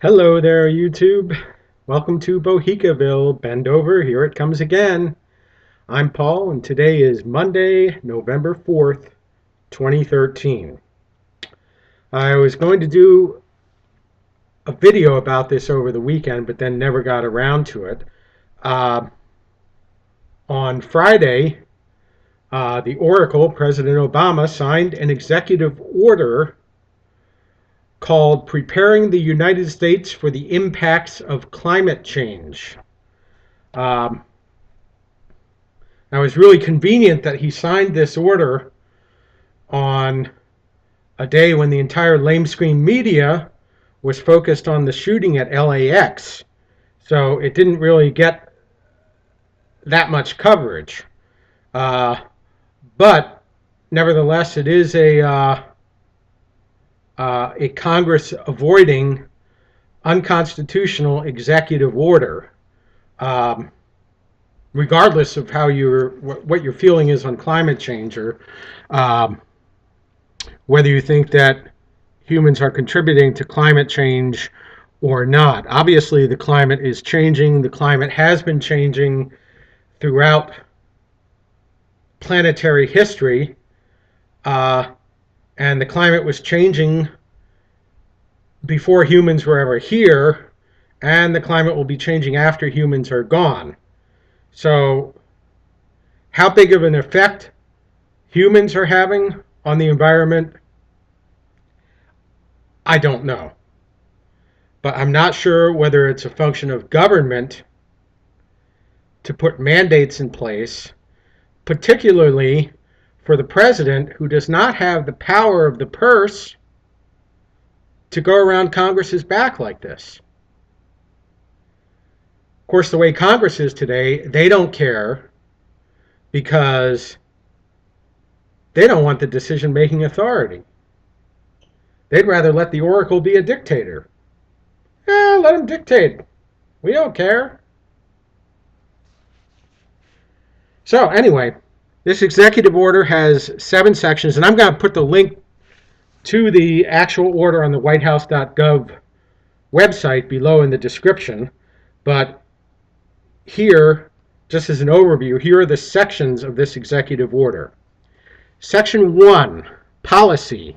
Hello there, YouTube. Welcome to Bohicaville. Bend over, here it comes again. I'm Paul, and today is Monday, November 4th, 2013. I was going to do a video about this over the weekend, but then never got around to it. On Friday, the Oracle, President Obama, signed an executive order called Preparing the United States for the Impacts of Climate Change. Now, it was really convenient that he signed this order on a day when the entire lamescreen media was focused on the shooting at LAX. So it didn't really get that much coverage. But nevertheless, it is a Congress avoiding unconstitutional executive order, regardless of how what your feeling is on climate change, or whether you think that humans are contributing to climate change or not. Obviously, the climate is changing. The climate has been changing throughout planetary history. And the climate was changing before humans were ever here, and the climate will be changing after humans are gone. So how big of an effect humans are having on the environment, I don't know. But I'm not sure whether it's a function of government to put mandates in place, particularly for the president, who does not have the power of the purse to go around Congress's back like this. Of course, the way Congress is today, they don't care because they don't want the decision-making authority. They'd rather let the Oracle be a dictator. Let him dictate. We don't care. So anyway, this executive order has 7 sections, and I'm going to put the link to the actual order on the whitehouse.gov website below in the description. But here, just as an overview, here are the sections of this executive order. Section 1, Policy.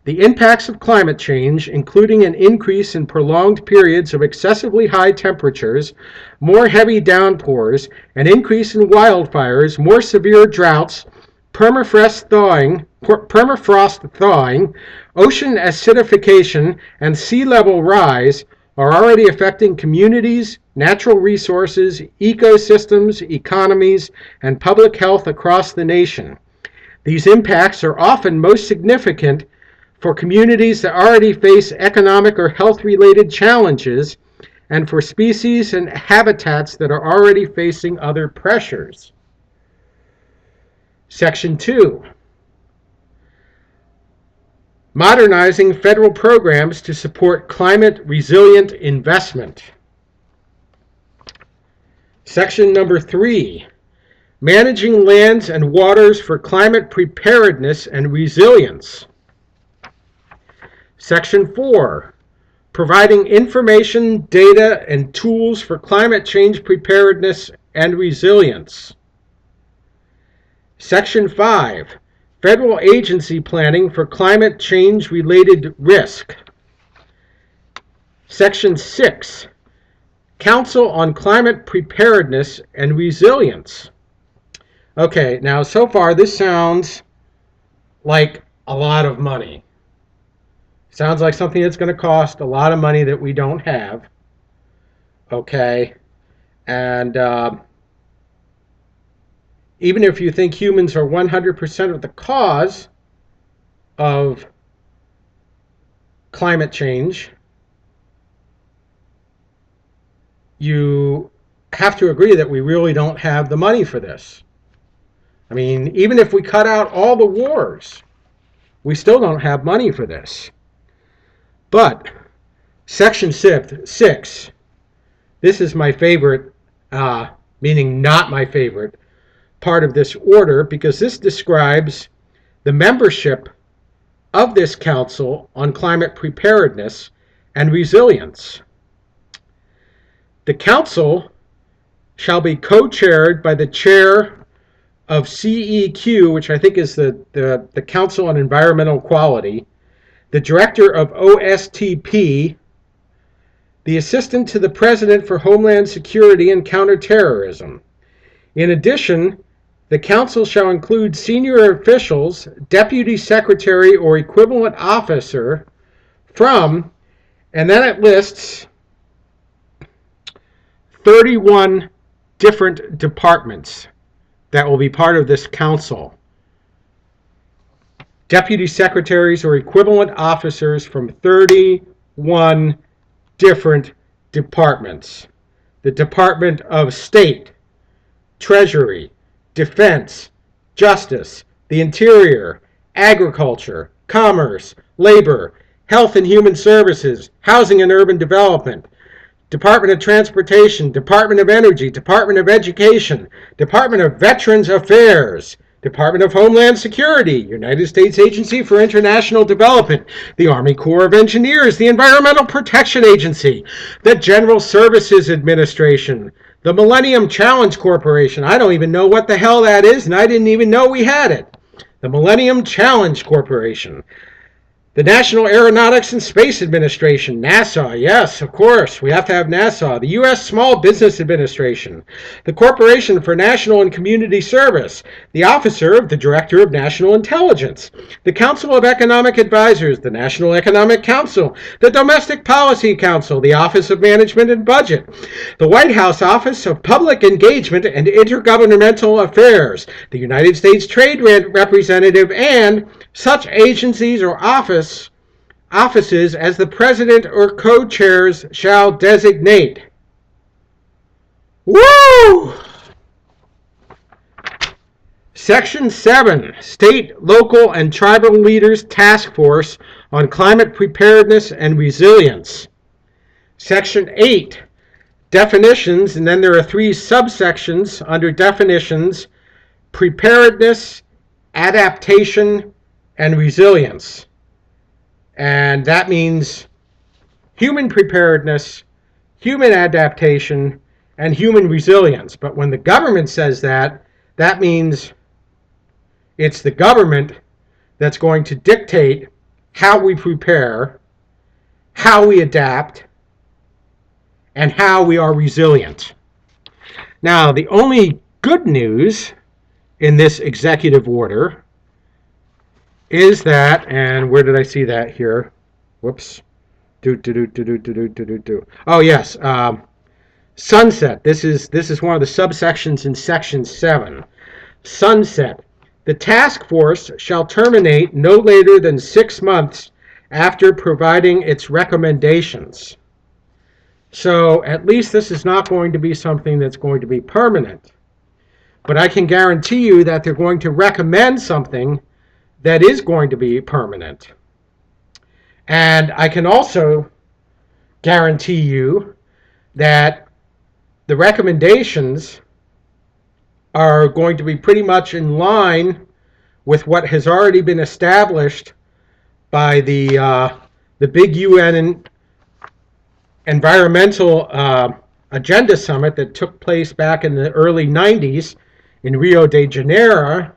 The impacts of climate change, including an increase in prolonged periods of excessively high temperatures, more heavy downpours, an increase in wildfires, more severe droughts, permafrost thawing, ocean acidification, and sea level rise, are already affecting communities, natural resources, ecosystems, economies, and public health across the nation. These impacts are often most significant for communities that already face economic or health-related challenges, and for species and habitats that are already facing other pressures. Section 2. Modernizing federal programs to support climate-resilient investment. Section number 3. Managing lands and waters for climate preparedness and resilience. Section 4, providing information, data, and tools for climate change preparedness and resilience. Section 5, federal agency planning for climate change-related risk. Section 6, Council on Climate Preparedness and Resilience. Okay, now so far this sounds like a lot of money. Sounds like something that's going to cost a lot of money that we don't have. Okay. And even if you think humans are 100% of the cause of climate change, you have to agree that we really don't have the money for this. I mean, even if we cut out all the wars, we still don't have money for this. But Section 6, this is my favorite, meaning not my favorite, part of this order, because this describes the membership of this Council on Climate Preparedness and resilience. The council shall be co-chaired by the chair of CEQ, which I think is the Council on Environmental Quality, the director of OSTP, the assistant to the president for Homeland Security and Counterterrorism. In addition, the council shall include senior officials, deputy secretary or equivalent officer from, and then it lists 31 different departments that will be part of this council. Deputy secretaries or equivalent officers from 31 different departments. The Department of State, Treasury, Defense, Justice, the Interior, Agriculture, Commerce, Labor, Health and Human Services, Housing and Urban Development, Department of Transportation, Department of Energy, Department of Education, Department of Veterans Affairs, Department of Homeland Security, United States Agency for International Development, the Army Corps of Engineers, the Environmental Protection Agency, the General Services Administration, the Millennium Challenge Corporation. I don't even know what the hell that is, and I didn't even know we had it. The Millennium Challenge Corporation. The National Aeronautics and Space Administration, NASA, yes, of course, we have to have NASA. The U.S. Small Business Administration, the Corporation for National and Community Service, the Officer of the Director of National Intelligence, the Council of Economic Advisors, the National Economic Council, the Domestic Policy Council, the Office of Management and Budget, the White House Office of Public Engagement and Intergovernmental Affairs, the United States Trade Representative, and such agencies or offices as the president or co-chairs shall designate. Woo! Section 7, State, Local, and Tribal Leaders Task Force on Climate Preparedness and Resilience. Section 8, Definitions, and then there are 3 subsections under definitions: preparedness, adaptation, and resilience. And that means human preparedness, human adaptation, and human resilience. But when the government says that, that means it's the government that's going to dictate how we prepare, how we adapt, and how we are resilient. Now, the only good news in this executive order is that, and where did I see that here? Whoops. Oh, yes. Sunset. This is one of the subsections in Section 7. Sunset. The task force shall terminate no later than 6 months after providing its recommendations. So at least this is not going to be something that's going to be permanent. But I can guarantee you that they're going to recommend something that is going to be permanent. And I can also guarantee you that the recommendations are going to be pretty much in line with what has already been established by the big UN Environmental Agenda Summit that took place back in the early 90s in Rio de Janeiro,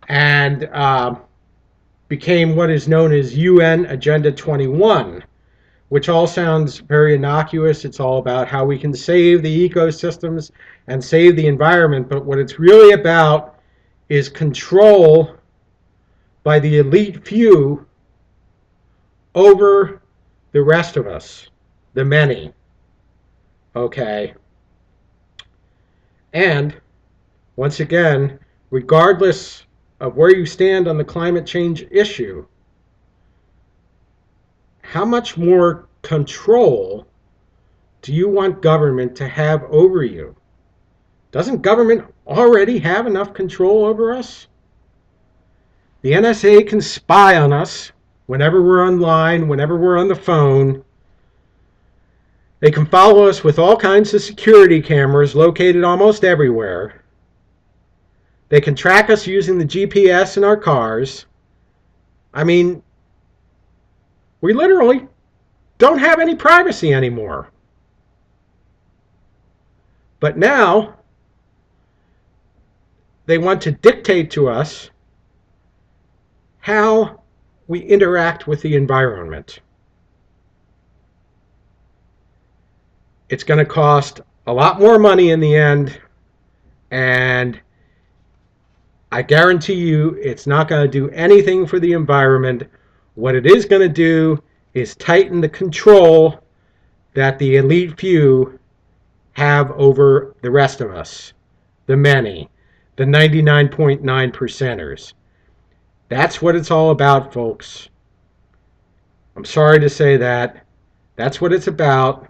and became what is known as UN Agenda 21, which all sounds very innocuous. It's all about how we can save the ecosystems and save the environment, but what it's really about is control by the elite few over the rest of us, the many. Okay? And, once again, regardless of where you stand on the climate change issue, how much more control do you want government to have over you? Doesn't government already have enough control over us? The NSA can spy on us whenever we're online, whenever we're on the phone. They can follow us with all kinds of security cameras located almost everywhere. They can track us using the GPS in our cars. I mean, We literally don't have any privacy anymore. But now they want to dictate to us how we interact with the environment. It's going to cost a lot more money in the end, and I guarantee you it's not going to do anything for the environment. What it is going to do is tighten the control that the elite few have over the rest of us, the many, the 99.9 percenters. That's what it's all about, folks. I'm sorry to say that. That's what it's about.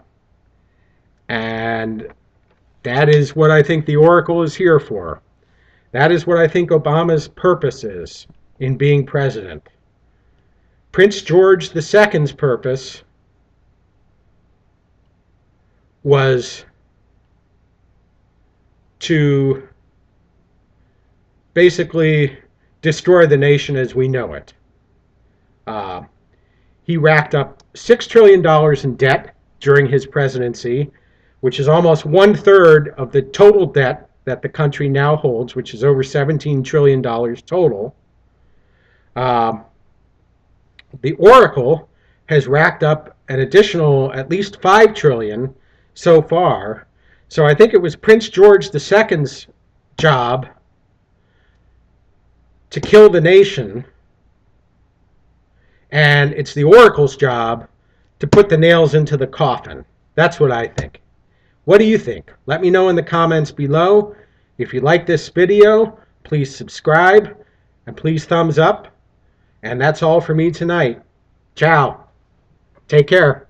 And that is what I think the Oracle is here for. That is what I think Obama's purpose is in being president. Prince George II's purpose was to basically destroy the nation as we know it. He racked up $6 trillion in debt during his presidency, which is almost 1/3 of the total debt that the country now holds, which is over $17 trillion total. The Oracle has racked up an additional at least $5 trillion so far. So I think it was Prince George II's job to kill the nation, and it's the Oracle's job to put the nails into the coffin. That's what I think. What do you think? Let me know in the comments below. If you like this video, please subscribe and please thumbs up. And that's all for me tonight. Ciao. Take care.